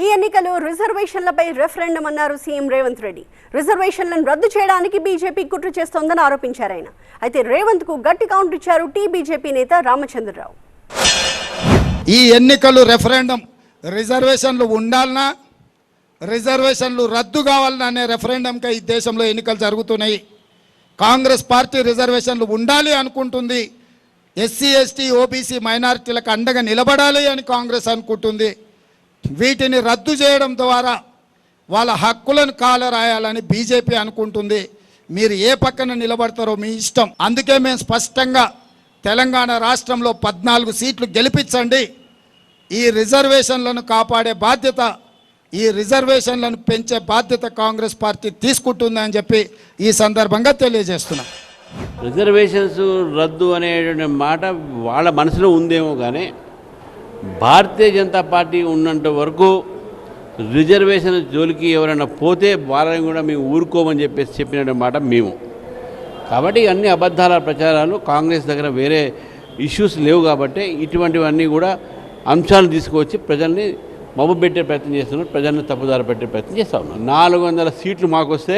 ఈ ఎన్నికలు రిజర్వేషన్లపై రెఫరెండం అన్నారు సీఎం రేవంత్ రెడ్డి. రిజర్వేషన్లను రద్దు చేయడానికి బీజేపీ కుట్ర చేస్తోందని ఆరోపించారు ఆయన. అయితే రేవంత్ కు గట్టి కౌంటర్ ఇచ్చారు బీజేపీ నేత రామచంద్రరావు. ఈ ఎన్నికలు రెఫరెండం రిజర్వేషన్లు ఉండాలనా రిజర్వేషన్లు రద్దు కావాలన్నా అనే రెఫరెండంకి ఈ దేశంలో ఎన్నికలు జరుగుతున్నాయి. కాంగ్రెస్ పార్టీ రిజర్వేషన్లు ఉండాలి అనుకుంటుంది. ఎస్సీ ఎస్టీ ఓబీసీ మైనారిటీలకు అండగా నిలబడాలి అని కాంగ్రెస్ అనుకుంటుంది. వీటిని రద్దు చేయడం ద్వారా వాళ్ళ హక్కులను కాలరాయాలని బీజేపీ అనుకుంటుంది. మీరు ఏ పక్కన నిలబడతారో మీ ఇష్టం. అందుకే మేము స్పష్టంగా తెలంగాణ రాష్ట్రంలో 14 సీట్లు గెలిపించండి, ఈ రిజర్వేషన్లను కాపాడే బాధ్యత, ఈ రిజర్వేషన్లను పెంచే బాధ్యత కాంగ్రెస్ పార్టీ తీసుకుంటుందని చెప్పి ఈ సందర్భంగా తెలియజేస్తున్నాం. రిజర్వేషన్స్ రద్దు అనేటువంటి మాట వాళ్ళ మనసులో ఉందేమో కానీ భారతీయ జనతా పార్టీ ఉన్నంత వరకు రిజర్వేషన్ జోలికి ఎవరైనా పోతే వాళ్ళని కూడా మేము ఊరుకోమని చెప్పిన మాట మేము. కాబట్టి అన్ని అబద్ధాల ప్రచారాలు, కాంగ్రెస్ దగ్గర వేరే ఇష్యూస్ లేవు కాబట్టి ఇటువంటివన్నీ కూడా అంశాలు తీసుకువచ్చి ప్రజల్ని మభ్యపెట్టే ప్రయత్నం చేస్తున్నారు, ప్రజల్ని తప్పుదారి పెట్టే ప్రయత్నం చేస్తూ ఉన్నారు. 400 సీట్లు మాకు వస్తే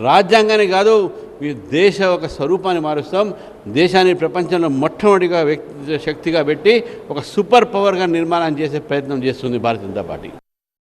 రాజ్యాంగాన్ని కాదు, మీ దేశ ఒక స్వరూపాన్ని మారుస్తాం, దేశాన్ని ప్రపంచంలో మొట్టమొదటిగా శక్తిగా పెట్టి ఒక సూపర్ పవర్గా నిర్మాణం చేసే ప్రయత్నం చేస్తుంది భారతీయ జనతా పార్టీ.